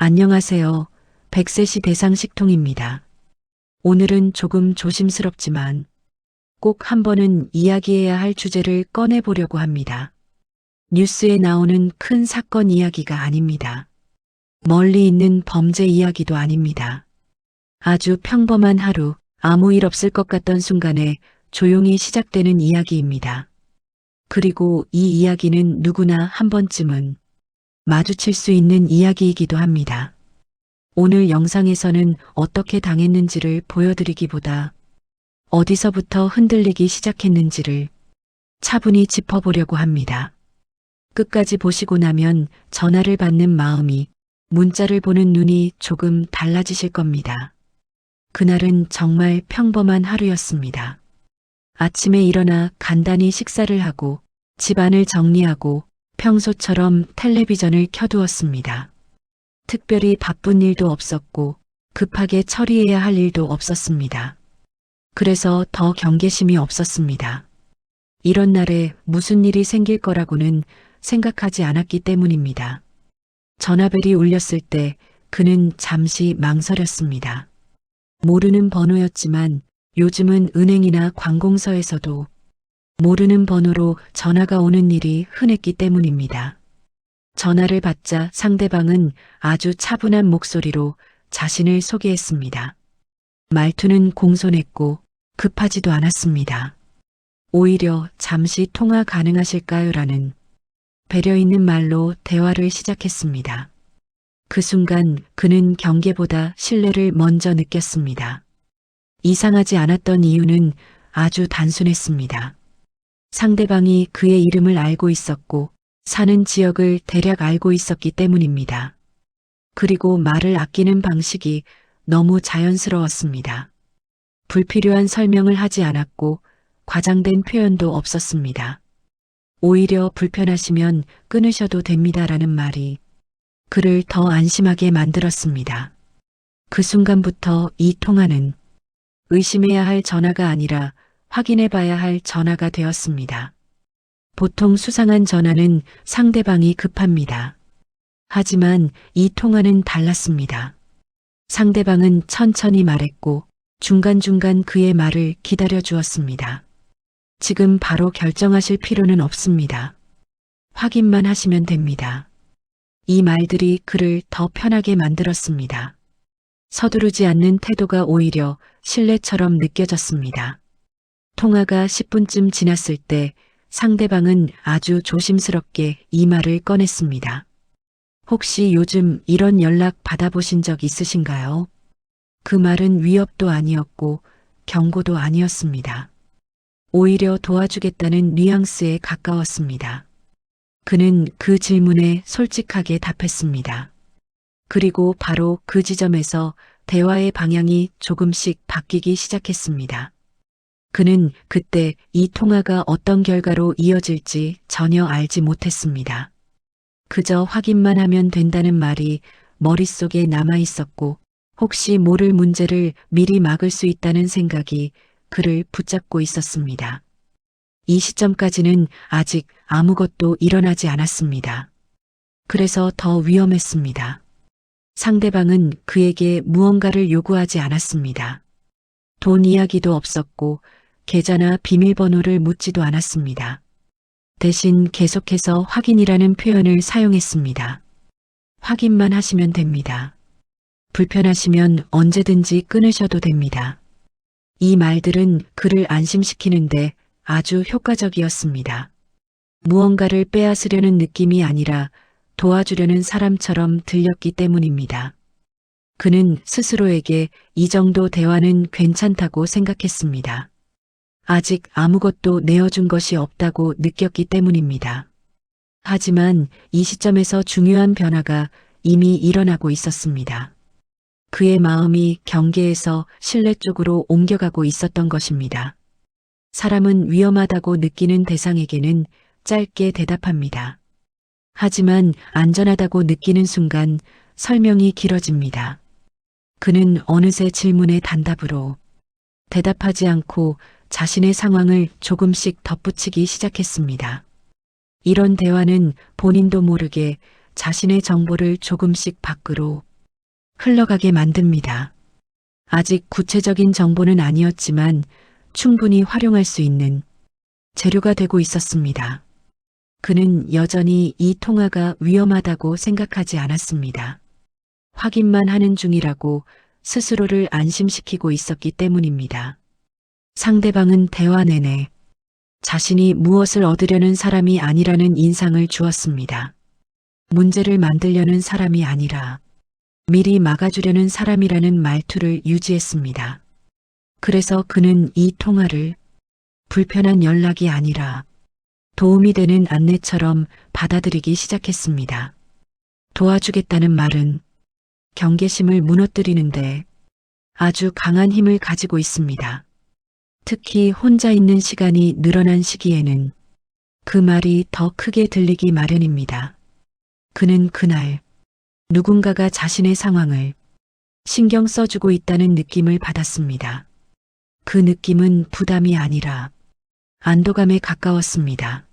안녕하세요. 백세시 대상식통입니다. 오늘은 조금 조심스럽지만 꼭 한 번은 이야기해야 할 주제를 꺼내보려고 합니다. 뉴스에 나오는 큰 사건 이야기가 아닙니다. 멀리 있는 범죄 이야기도 아닙니다. 아주 평범한 하루, 아무 일 없을 것 같던 순간에 조용히 시작되는 이야기입니다. 그리고 이 이야기는 누구나 한 번쯤은 마주칠 수 있는 이야기이기도 합니다. 오늘 영상에서는 어떻게 당했는지를 보여드리기보다 어디서부터 흔들리기 시작했는지를 차분히 짚어보려고 합니다. 끝까지 보시고 나면 전화를 받는 마음이, 문자를 보는 눈이 조금 달라지실 겁니다. 그날은 정말 평범한 하루였습니다. 아침에 일어나 간단히 식사를 하고 집안을 정리하고 평소처럼 텔레비전을 켜두었습니다. 특별히 바쁜 일도 없었고 급하게 처리해야 할 일도 없었습니다. 그래서 더 경계심이 없었습니다. 이런 날에 무슨 일이 생길 거라고는 생각하지 않았기 때문입니다. 전화벨이 울렸을 때 그는 잠시 망설였습니다. 모르는 번호였지만 요즘은 은행이나 관공서에서도 모르는 번호로 전화가 오는 일이 흔했기 때문입니다. 전화를 받자 상대방은 아주 차분한 목소리로 자신을 소개했습니다. 말투는 공손했고 급하지도 않았습니다. 오히려 잠시 통화 가능하실까요? 라는 배려 있는 말로 대화를 시작했습니다. 그 순간 그는 경계보다 신뢰를 먼저 느꼈습니다. 이상하지 않았던 이유는 아주 단순했습니다. 상대방이 그의 이름을 알고 있었고 사는 지역을 대략 알고 있었기 때문입니다. 그리고 말을 아끼는 방식이 너무 자연스러웠습니다. 불필요한 설명을 하지 않았고 과장된 표현도 없었습니다. 오히려 불편하시면 끊으셔도 됩니다라는 말이 그를 더 안심하게 만들었습니다. 그 순간부터 이 통화는 의심해야 할 전화가 아니라 확인해 봐야 할 전화가 되었습니다. 보통 수상한 전화는 상대방이 급합니다. 하지만 이 통화는 달랐습니다. 상대방은 천천히 말했고 중간중간 그의 말을 기다려 주었습니다. 지금 바로 결정하실 필요는 없습니다. 확인만 하시면 됩니다. 이 말들이 그를 더 편하게 만들었습니다. 서두르지 않는 태도가 오히려 신뢰처럼 느껴졌습니다. 통화가 10분쯤 지났을 때 상대방은 아주 조심스럽게 이 말을 꺼냈습니다. 혹시 요즘 이런 연락 받아보신 적 있으신가요? 그 말은 위협도 아니었고 경고도 아니었습니다. 오히려 도와주겠다는 뉘앙스에 가까웠습니다. 그는 그 질문에 솔직하게 답했습니다. 그리고 바로 그 지점에서 대화의 방향이 조금씩 바뀌기 시작했습니다. 그는 그때 이 통화가 어떤 결과로 이어질지 전혀 알지 못했습니다. 그저 확인만 하면 된다는 말이 머릿속에 남아 있었고 혹시 모를 문제를 미리 막을 수 있다는 생각이 그를 붙잡고 있었습니다. 이 시점까지는 아직 아무것도 일어나지 않았습니다. 그래서 더 위험했습니다. 상대방은 그에게 무언가를 요구하지 않았습니다. 돈 이야기도 없었고 계좌나 비밀번호를 묻지도 않았습니다. 대신 계속해서 확인이라는 표현을 사용했습니다. 확인만 하시면 됩니다. 불편하시면 언제든지 끊으셔도 됩니다. 이 말들은 그를 안심시키는데 아주 효과적이었습니다. 무언가를 빼앗으려는 느낌이 아니라 도와주려는 사람처럼 들렸기 때문입니다. 그는 스스로에게 이 정도 대화는 괜찮다고 생각했습니다. 아직 아무것도 내어준 것이 없다고 느꼈기 때문입니다. 하지만 이 시점에서 중요한 변화가 이미 일어나고 있었습니다. 그의 마음이 경계에서 신뢰 쪽으로 옮겨가고 있었던 것입니다. 사람은 위험하다고 느끼는 대상에게는 짧게 대답합니다. 하지만 안전하다고 느끼는 순간 설명이 길어집니다. 그는 어느새 질문의 단답으로 대답하지 않고 자신의 상황을 조금씩 덧붙이기 시작했습니다. 이런 대화는 본인도 모르게 자신의 정보를 조금씩 밖으로 흘러가게 만듭니다. 아직 구체적인 정보는 아니었지만 충분히 활용할 수 있는 재료가 되고 있었습니다. 그는 여전히 이 통화가 위험하다고 생각하지 않았습니다. 확인만 하는 중이라고 스스로를 안심시키고 있었기 때문입니다. 상대방은 대화 내내 자신이 무엇을 얻으려는 사람이 아니라는 인상을 주었습니다. 문제를 만들려는 사람이 아니라 미리 막아주려는 사람이라는 말투를 유지했습니다. 그래서 그는 이 통화를 불편한 연락이 아니라 도움이 되는 안내처럼 받아들이기 시작했습니다. 도와주겠다는 말은 경계심을 무너뜨리는데 아주 강한 힘을 가지고 있습니다. 특히 혼자 있는 시간이 늘어난 시기에는 그 말이 더 크게 들리기 마련입니다. 그는 그날 누군가가 자신의 상황을 신경 써주고 있다는 느낌을 받았습니다. 그 느낌은 부담이 아니라 안도감에 가까웠습니다.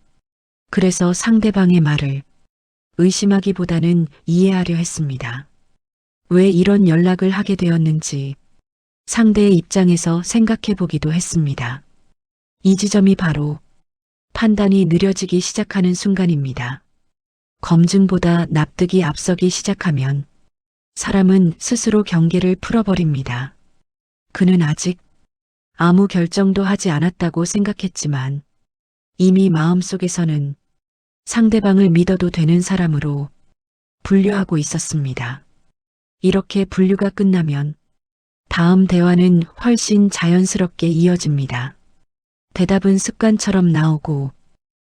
그래서 상대방의 말을 의심하기보다는 이해하려 했습니다. 왜 이런 연락을 하게 되었는지 상대의 입장에서 생각해 보기도 했습니다. 이 지점이 바로 판단이 느려지기 시작하는 순간입니다. 검증보다 납득이 앞서기 시작하면 사람은 스스로 경계를 풀어버립니다. 그는 아직 아무 결정도 하지 않았다고 생각했지만 이미 마음속에서는 상대방을 믿어도 되는 사람으로 분류하고 있었습니다. 이렇게 분류가 끝나면 다음 대화는 훨씬 자연스럽게 이어집니다. 대답은 습관처럼 나오고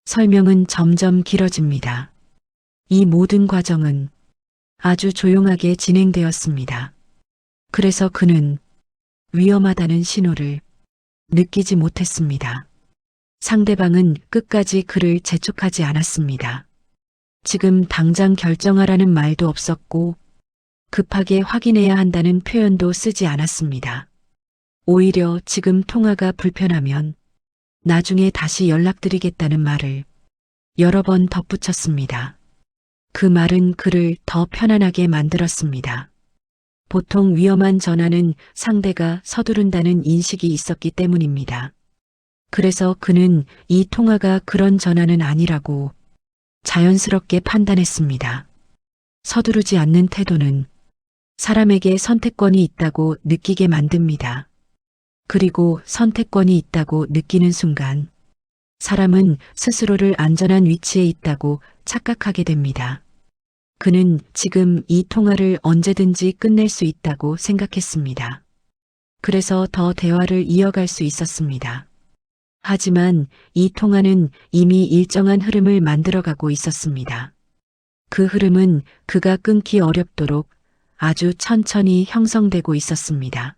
설명은 점점 길어집니다. 이 모든 과정은 아주 조용하게 진행되었습니다. 그래서 그는 위험하다는 신호를 느끼지 못했습니다. 상대방은 끝까지 그를 재촉하지 않았습니다. 지금 당장 결정하라는 말도 없었고 급하게 확인해야 한다는 표현도 쓰지 않았습니다. 오히려 지금 통화가 불편하면 나중에 다시 연락드리겠다는 말을 여러 번 덧붙였습니다. 그 말은 그를 더 편안하게 만들었습니다. 보통 위험한 전화는 상대가 서두른다는 인식이 있었기 때문입니다. 그래서 그는 이 통화가 그런 전화는 아니라고 자연스럽게 판단했습니다. 서두르지 않는 태도는 사람에게 선택권이 있다고 느끼게 만듭니다. 그리고 선택권이 있다고 느끼는 순간 사람은 스스로를 안전한 위치에 있다고 착각하게 됩니다. 그는 지금 이 통화를 언제든지 끝낼 수 있다고 생각했습니다. 그래서 더 대화를 이어갈 수 있었습니다. 하지만 이 통화는 이미 일정한 흐름을 만들어가고 있었습니다. 그 흐름은 그가 끊기 어렵도록 아주 천천히 형성되고 있었습니다.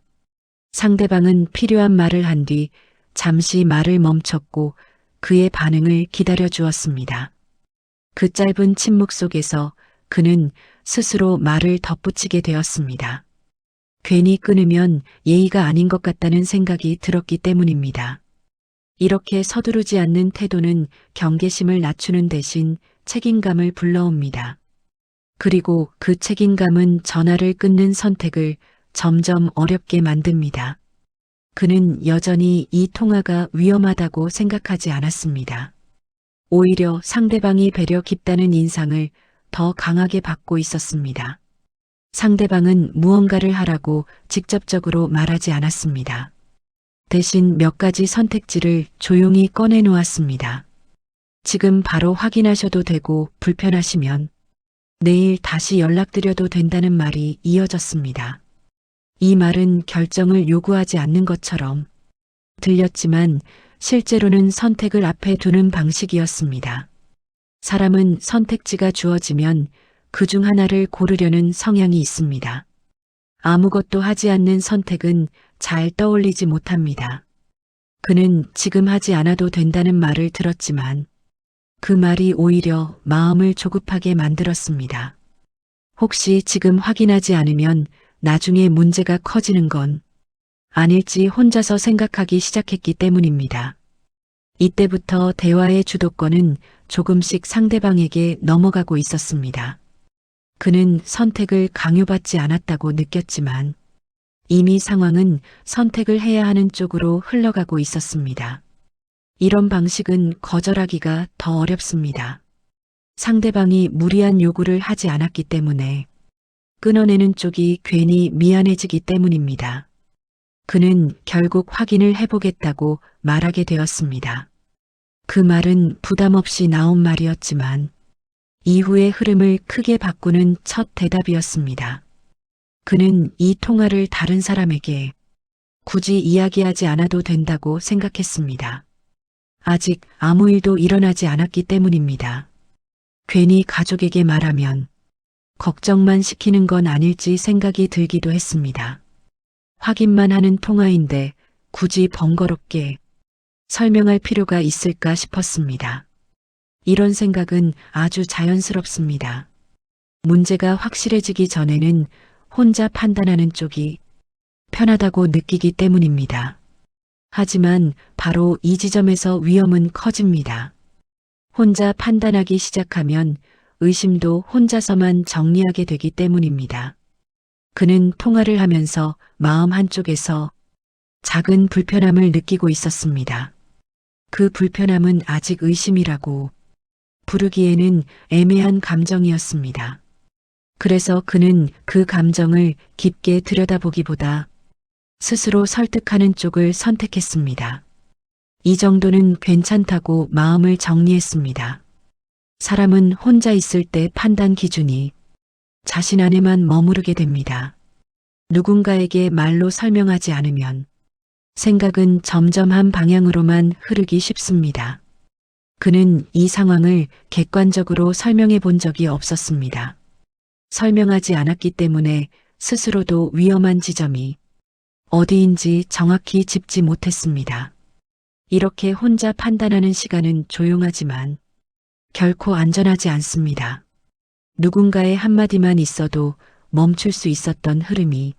상대방은 필요한 말을 한 뒤 잠시 말을 멈췄고 그의 반응을 기다려 주었습니다. 그 짧은 침묵 속에서 그는 스스로 말을 덧붙이게 되었습니다. 괜히 끊으면 예의가 아닌 것 같다는 생각이 들었기 때문입니다. 이렇게 서두르지 않는 태도는 경계심을 낮추는 대신 책임감을 불러옵니다. 그리고 그 책임감은 전화를 끊는 선택을 점점 어렵게 만듭니다. 그는 여전히 이 통화가 위험하다고 생각하지 않았습니다. 오히려 상대방이 배려 깊다는 인상을 더 강하게 받고 있었습니다. 상대방은 무언가를 하라고 직접적으로 말하지 않았습니다. 대신 몇 가지 선택지를 조용히 꺼내 놓았습니다. 지금 바로 확인하셔도 되고 불편하시면 내일 다시 연락드려도 된다는 말이 이어졌습니다. 이 말은 결정을 요구하지 않는 것처럼 들렸지만 실제로는 선택을 앞에 두는 방식이었습니다. 사람은 선택지가 주어지면 그중 하나를 고르려는 성향이 있습니다. 아무것도 하지 않는 선택은 잘 떠올리지 못합니다. 그는 지금 하지 않아도 된다는 말을 들었지만 그 말이 오히려 마음을 조급하게 만들었습니다. 혹시 지금 확인하지 않으면 나중에 문제가 커지는 건 아닐지 혼자서 생각하기 시작했기 때문입니다. 이때부터 대화의 주도권은 조금씩 상대방에게 넘어가고 있었습니다. 그는 선택을 강요받지 않았다고 느꼈지만 이미 상황은 선택을 해야 하는 쪽으로 흘러가고 있었습니다. 이런 방식은 거절하기가 더 어렵습니다. 상대방이 무리한 요구를 하지 않았기 때문에 끊어내는 쪽이 괜히 미안해지기 때문입니다. 그는 결국 확인을 해보겠다고 말하게 되었습니다. 그 말은 부담 없이 나온 말이었지만 이후의 흐름을 크게 바꾸는 첫 대답이었습니다. 그는 이 통화를 다른 사람에게 굳이 이야기하지 않아도 된다고 생각했습니다. 아직 아무 일도 일어나지 않았기 때문입니다. 괜히 가족에게 말하면 걱정만 시키는 건 아닐지 생각이 들기도 했습니다. 확인만 하는 통화인데 굳이 번거롭게 설명할 필요가 있을까 싶었습니다. 이런 생각은 아주 자연스럽습니다. 문제가 확실해지기 전에는 혼자 판단하는 쪽이 편하다고 느끼기 때문입니다. 하지만 바로 이 지점에서 위험은 커집니다. 혼자 판단하기 시작하면 의심도 혼자서만 정리하게 되기 때문입니다. 그는 통화를 하면서 마음 한쪽에서 작은 불편함을 느끼고 있었습니다. 그 불편함은 아직 의심이라고 부르기에는 애매한 감정이었습니다. 그래서 그는 그 감정을 깊게 들여다보기보다 스스로 설득하는 쪽을 선택했습니다. 이 정도는 괜찮다고 마음을 정리했습니다. 사람은 혼자 있을 때 판단 기준이 자신 안에만 머무르게 됩니다. 누군가에게 말로 설명하지 않으면 생각은 점점 한 방향으로만 흐르기 쉽습니다. 그는 이 상황을 객관적으로 설명해 본 적이 없었습니다. 설명하지 않았기 때문에 스스로도 위험한 지점이 어디인지 정확히 짚지 못했습니다. 이렇게 혼자 판단하는 시간은 조용하지만 결코 안전하지 않습니다. 누군가의 한마디만 있어도 멈출 수 있었던 흐름이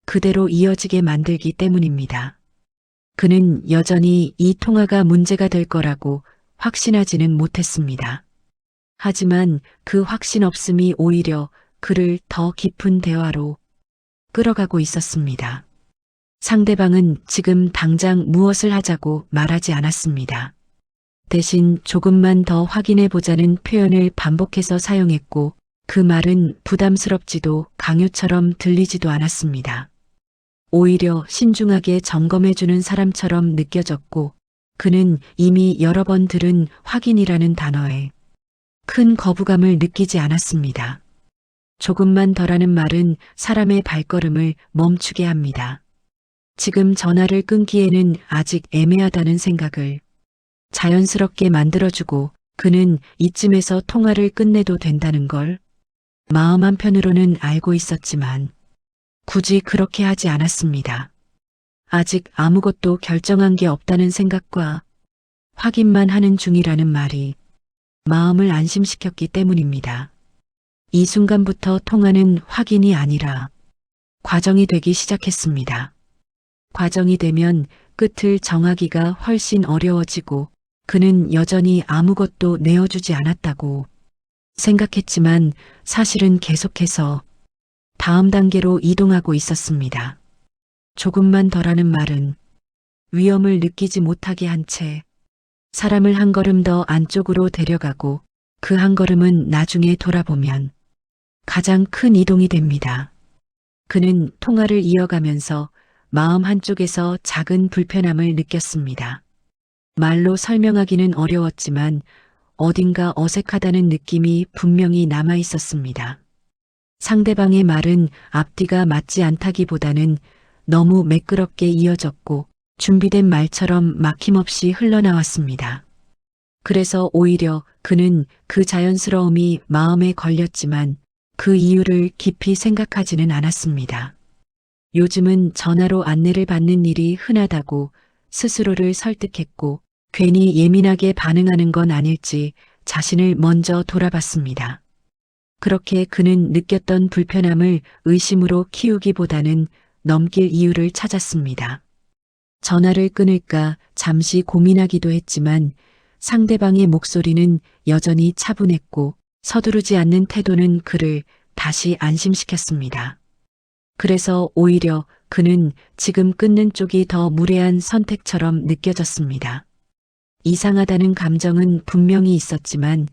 그대로 이어지게 만들기 때문입니다. 그는 여전히 이 통화가 문제가 될 거라고 확신하지는 못했습니다. 하지만 그 확신 없음이 오히려 그를 더 깊은 대화로 끌어가고 있었습니다. 상대방은 지금 당장 무엇을 하자고 말하지 않았습니다. 대신 조금만 더 확인해 보자는 표현을 반복해서 사용했고 그 말은 부담스럽지도 강요처럼 들리지도 않았습니다. 오히려 신중하게 점검해주는 사람처럼 느껴졌고 그는 이미 여러 번 들은 확인이라는 단어에 큰 거부감을 느끼지 않았습니다. 조금만 더라는 말은 사람의 발걸음을 멈추게 합니다. 지금 전화를 끊기에는 아직 애매하다는 생각을 자연스럽게 만들어주고 그는 이쯤에서 통화를 끝내도 된다는 걸 마음 한편으로는 알고 있었지만 굳이 그렇게 하지 않았습니다. 아직 아무것도 결정한 게 없다는 생각과 확인만 하는 중이라는 말이 마음을 안심시켰기 때문입니다. 이 순간부터 통화는 확인이 아니라 과정이 되기 시작했습니다. 과정이 되면 끝을 정하기가 훨씬 어려워지고 그는 여전히 아무것도 내어주지 않았다고 생각했지만 사실은 계속해서 다음 단계로 이동하고 있었습니다. 조금만 더라는 말은 위험을 느끼지 못하게 한 채 사람을 한 걸음 더 안쪽으로 데려가고 그 한 걸음은 나중에 돌아보면 가장 큰 이동이 됩니다. 그는 통화를 이어가면서 마음 한쪽에서 작은 불편함을 느꼈습니다. 말로 설명하기는 어려웠지만 어딘가 어색하다는 느낌이 분명히 남아 있었습니다. 상대방의 말은 앞뒤가 맞지 않다기보다는 너무 매끄럽게 이어졌고 준비된 말처럼 막힘없이 흘러나왔습니다. 그래서 오히려 그는 그 자연스러움이 마음에 걸렸지만 그 이유를 깊이 생각하지는 않았습니다. 요즘은 전화로 안내를 받는 일이 흔하다고 스스로를 설득했고 괜히 예민하게 반응하는 건 아닐지 자신을 먼저 돌아봤습니다. 그렇게 그는 느꼈던 불편함을 의심으로 키우기보다는 넘길 이유를 찾았습니다. 전화를 끊을까 잠시 고민하기도 했지만 상대방의 목소리는 여전히 차분했고 서두르지 않는 태도는 그를 다시 안심시켰습니다. 그래서 오히려 그는 지금 끊는 쪽이 더 무례한 선택처럼 느껴졌습니다. 이상하다는 감정은 분명히 있었지만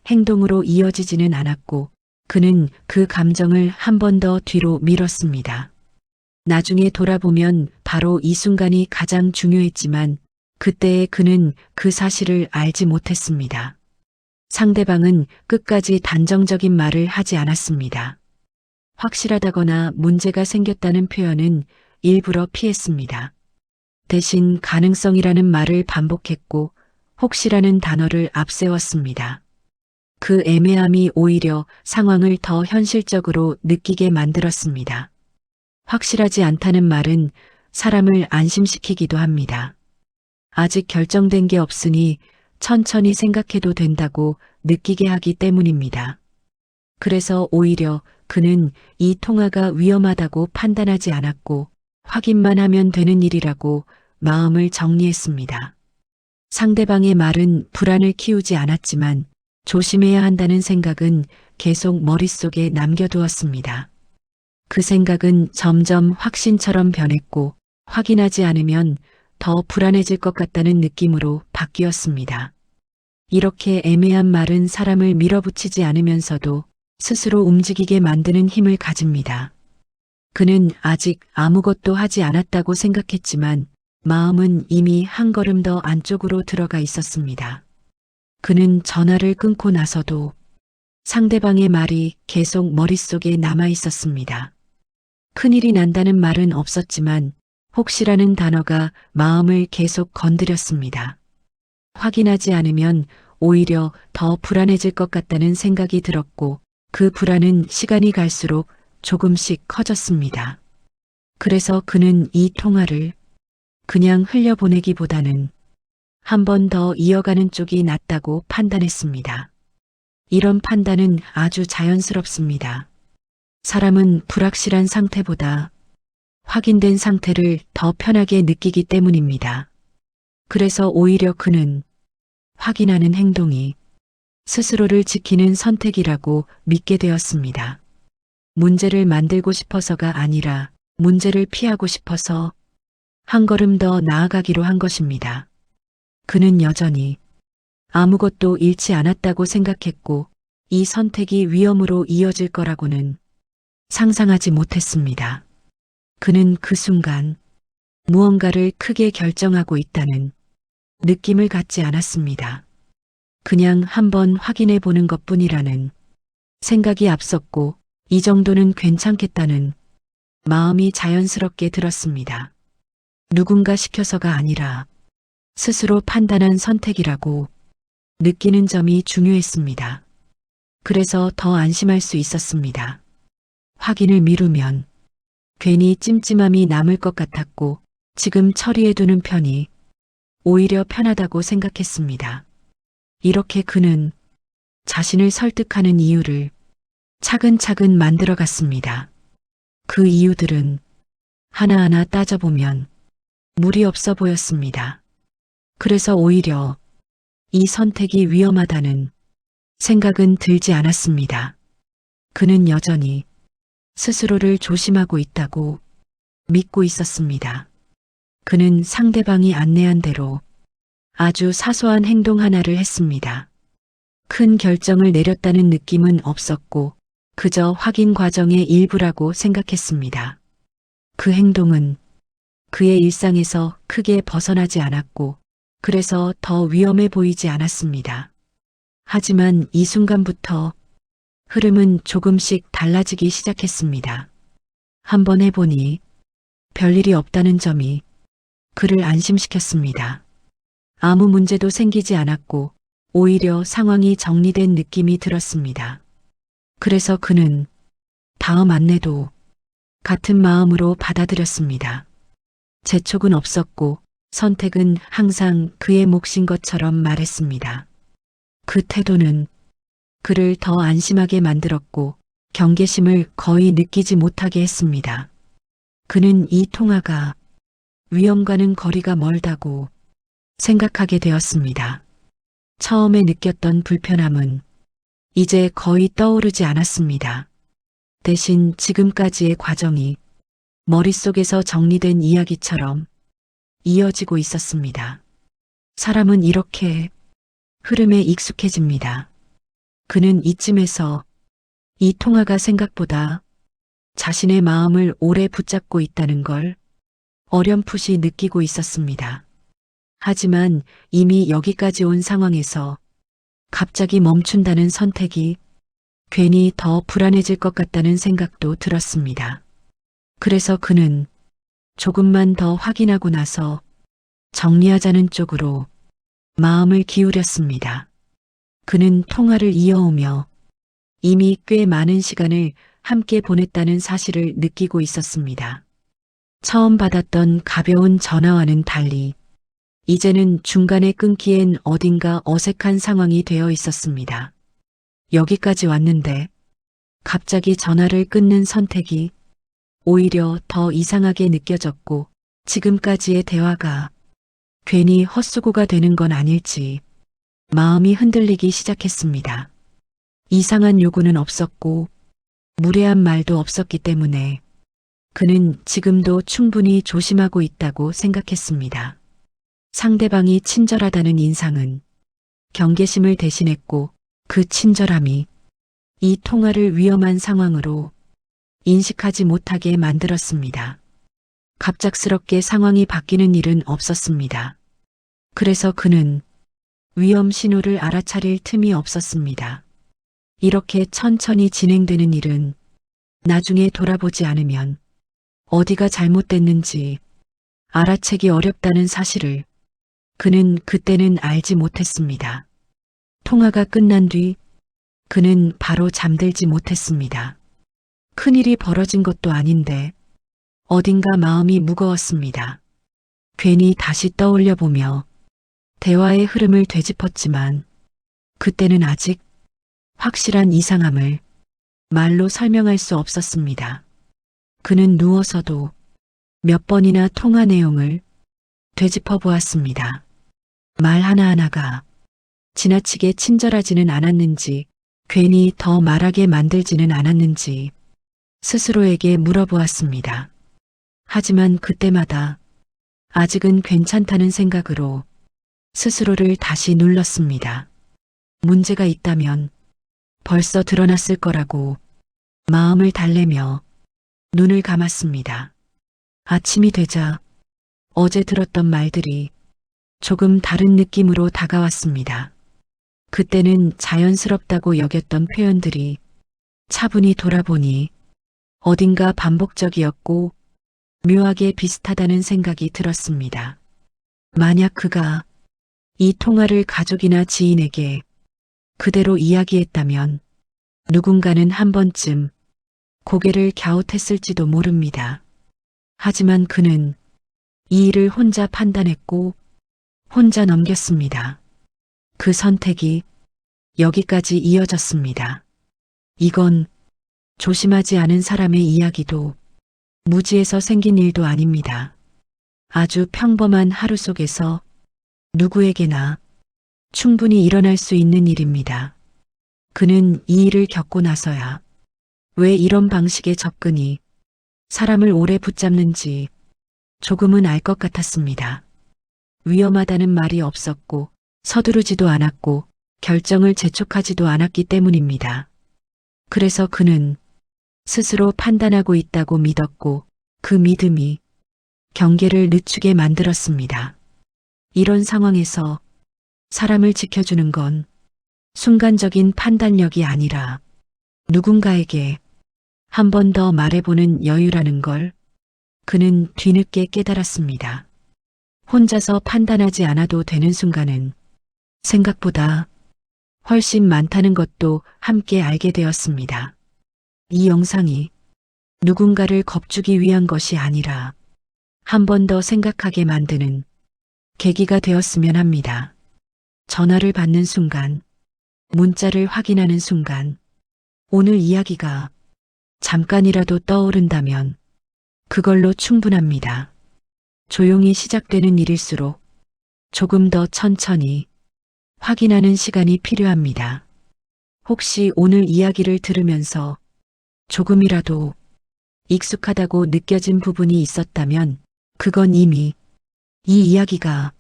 행동으로 이어지지는 않았고 그는 그 감정을 한 번 더 뒤로 밀었습니다. 나중에 돌아보면 바로 이 순간이 가장 중요했지만 그때의 그는 그 사실을 알지 못했습니다. 상대방은 끝까지 단정적인 말을 하지 않았습니다. 확실하다거나 문제가 생겼다는 표현은 일부러 피했습니다. 대신 가능성이라는 말을 반복했고 혹시라는 단어를 앞세웠습니다. 그 애매함이 오히려 상황을 더 현실적으로 느끼게 만들었습니다. 확실하지 않다는 말은 사람을 안심시키기도 합니다. 아직 결정된 게 없으니 천천히 생각해도 된다고 느끼게 하기 때문입니다. 그래서 오히려 그는 이 통화가 위험하다고 판단하지 않았고 확인만 하면 되는 일이라고 마음을 정리했습니다. 상대방의 말은 불안을 키우지 않았지만 조심해야 한다는 생각은 계속 머릿속에 남겨두었습니다. 그 생각은 점점 확신처럼 변했고 확인하지 않으면 더 불안해질 것 같다는 느낌으로 바뀌었습니다. 이렇게 애매한 말은 사람을 밀어붙이지 않으면서도 스스로 움직이게 만드는 힘을 가집니다. 그는 아직 아무것도 하지 않았다고 생각했지만 마음은 이미 한 걸음 더 안쪽으로 들어가 있었습니다. 그는 전화를 끊고 나서도 상대방의 말이 계속 머릿속에 남아 있었습니다. 큰일이 난다는 말은 없었지만 혹시라는 단어가 마음을 계속 건드렸습니다. 확인하지 않으면 오히려 더 불안해질 것 같다는 생각이 들었고 그 불안은 시간이 갈수록 조금씩 커졌습니다. 그래서 그는 이 통화를 그냥 흘려보내기보다는 한 번 더 이어가는 쪽이 낫다고 판단했습니다. 이런 판단은 아주 자연스럽습니다. 사람은 불확실한 상태보다 확인된 상태를 더 편하게 느끼기 때문입니다. 그래서 오히려 그는 확인하는 행동이 스스로를 지키는 선택이라고 믿게 되었습니다. 문제를 만들고 싶어서가 아니라 문제를 피하고 싶어서 한 걸음 더 나아가기로 한 것입니다. 그는 여전히 아무것도 잃지 않았다고 생각했고 이 선택이 위험으로 이어질 거라고는 상상하지 못했습니다. 그는 그 순간 무언가를 크게 결정하고 있다는 느낌을 갖지 않았습니다. 그냥 한번 확인해 보는 것뿐이라는 생각이 앞섰고 이 정도는 괜찮겠다는 마음이 자연스럽게 들었습니다. 누군가 시켜서가 아니라 스스로 판단한 선택이라고 느끼는 점이 중요했습니다. 그래서 더 안심할 수 있었습니다. 확인을 미루면 괜히 찜찜함이 남을 것 같았고 지금 처리해두는 편이 오히려 편하다고 생각했습니다. 이렇게 그는 자신을 설득하는 이유를 차근차근 만들어갔습니다. 그 이유들은 하나하나 따져보면 무리 없어 보였습니다. 그래서 오히려 이 선택이 위험하다는 생각은 들지 않았습니다. 그는 여전히 스스로를 조심하고 있다고 믿고 있었습니다. 그는 상대방이 안내한 대로 아주 사소한 행동 하나를 했습니다. 큰 결정을 내렸다는 느낌은 없었고 그저 확인 과정의 일부라고 생각했습니다. 그 행동은 그의 일상에서 크게 벗어나지 않았고 그래서 더 위험해 보이지 않았습니다. 하지만 이 순간부터 흐름은 조금씩 달라지기 시작했습니다. 한번 해보니 별일이 없다는 점이 그를 안심시켰습니다. 아무 문제도 생기지 않았고 오히려 상황이 정리된 느낌이 들었습니다. 그래서 그는 다음 안내도 같은 마음으로 받아들였습니다. 재촉은 없었고 선택은 항상 그의 몫인 것처럼 말했습니다. 그 태도는 그를 더 안심하게 만들었고 경계심을 거의 느끼지 못하게 했습니다. 그는 이 통화가 위험과는 거리가 멀다고 생각하게 되었습니다. 처음에 느꼈던 불편함은 이제 거의 떠오르지 않았습니다. 대신 지금까지의 과정이 머릿속에서 정리된 이야기처럼 이어지고 있었습니다. 사람은 이렇게 흐름에 익숙해집니다. 그는 이쯤에서 이 통화가 생각보다 자신의 마음을 오래 붙잡고 있다는 걸 어렴풋이 느끼고 있었습니다. 하지만 이미 여기까지 온 상황에서 갑자기 멈춘다는 선택이 괜히 더 불안해질 것 같다는 생각도 들었습니다. 그래서 그는 조금만 더 확인하고 나서 정리하자는 쪽으로 마음을 기울였습니다. 그는 통화를 이어오며 이미 꽤 많은 시간을 함께 보냈다는 사실을 느끼고 있었습니다. 처음 받았던 가벼운 전화와는 달리 이제는 중간에 끊기엔 어딘가 어색한 상황이 되어 있었습니다. 여기까지 왔는데 갑자기 전화를 끊는 선택이 오히려 더 이상하게 느껴졌고 지금까지의 대화가 괜히 헛수고가 되는 건 아닐지 마음이 흔들리기 시작했습니다. 이상한 요구는 없었고 무례한 말도 없었기 때문에 그는 지금도 충분히 조심하고 있다고 생각했습니다. 상대방이 친절하다는 인상은 경계심을 대신했고 그 친절함이 이 통화를 위험한 상황으로 인식하지 못하게 만들었습니다. 갑작스럽게 상황이 바뀌는 일은 없었습니다. 그래서 그는 위험 신호를 알아차릴 틈이 없었습니다. 이렇게 천천히 진행되는 일은 나중에 돌아보지 않으면 어디가 잘못됐는지 알아채기 어렵다는 사실을 그는 그때는 알지 못했습니다. 통화가 끝난 뒤 그는 바로 잠들지 못했습니다. 큰일이 벌어진 것도 아닌데 어딘가 마음이 무거웠습니다. 괜히 다시 떠올려 보며 대화의 흐름을 되짚었지만 그때는 아직 확실한 이상함을 말로 설명할 수 없었습니다. 그는 누워서도 몇 번이나 통화 내용을 되짚어 보았습니다. 말 하나하나가 지나치게 친절하지는 않았는지 괜히 더 말하게 만들지는 않았는지 스스로에게 물어보았습니다. 하지만 그때마다 아직은 괜찮다는 생각으로 스스로를 다시 눌렀습니다. 문제가 있다면 벌써 드러났을 거라고 마음을 달래며 눈을 감았습니다. 아침이 되자 어제 들었던 말들이 조금 다른 느낌으로 다가왔습니다. 그때는 자연스럽다고 여겼던 표현들이 차분히 돌아보니 어딘가 반복적이었고 묘하게 비슷하다는 생각이 들었습니다. 만약 그가 이 통화를 가족이나 지인에게 그대로 이야기했다면 누군가는 한 번쯤 고개를 갸웃했을지도 모릅니다. 하지만 그는 이 일을 혼자 판단했고 혼자 넘겼습니다. 그 선택이 여기까지 이어졌습니다. 이건 조심하지 않은 사람의 이야기도 무지에서 생긴 일도 아닙니다. 아주 평범한 하루 속에서 누구에게나 충분히 일어날 수 있는 일입니다. 그는 이 일을 겪고 나서야 왜 이런 방식의 접근이 사람을 오래 붙잡는지 조금은 알 것 같았습니다. 위험하다는 말이 없었고 서두르지도 않았고 결정을 재촉하지도 않았기 때문입니다. 그래서 그는 스스로 판단하고 있다고 믿었고 그 믿음이 경계를 늦추게 만들었습니다. 이런 상황에서 사람을 지켜주는 건 순간적인 판단력이 아니라 누군가에게 한 번 더 말해보는 여유라는 걸 그는 뒤늦게 깨달았습니다. 혼자서 판단하지 않아도 되는 순간은 생각보다 훨씬 많다는 것도 함께 알게 되었습니다. 이 영상이 누군가를 겁주기 위한 것이 아니라 한 번 더 생각하게 만드는 계기가 되었으면 합니다. 전화를 받는 순간, 문자를 확인하는 순간, 오늘 이야기가 잠깐이라도 떠오른다면 그걸로 충분합니다. 조용히 시작되는 일일수록 조금 더 천천히 확인하는 시간이 필요합니다. 혹시 오늘 이야기를 들으면서 조금이라도 익숙하다고 느껴진 부분이 있었다면 그건 이미 이 이야기가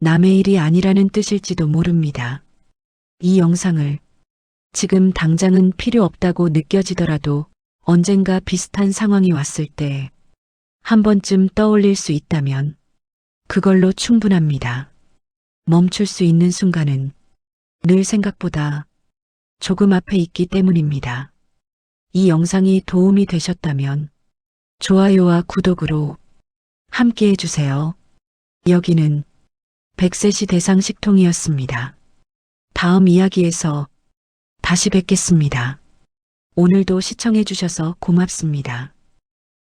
남의 일이 아니라는 뜻일지도 모릅니다. 이 영상을 지금 당장은 필요 없다고 느껴지더라도 언젠가 비슷한 상황이 왔을 때 한 번쯤 떠올릴 수 있다면 그걸로 충분합니다. 멈출 수 있는 순간은 늘 생각보다 조금 앞에 있기 때문입니다. 이 영상이 도움이 되셨다면 좋아요와 구독으로 함께 해주세요. 여기는 백세시 대상식통이었습니다. 다음 이야기에서 다시 뵙겠습니다. 오늘도 시청해주셔서 고맙습니다.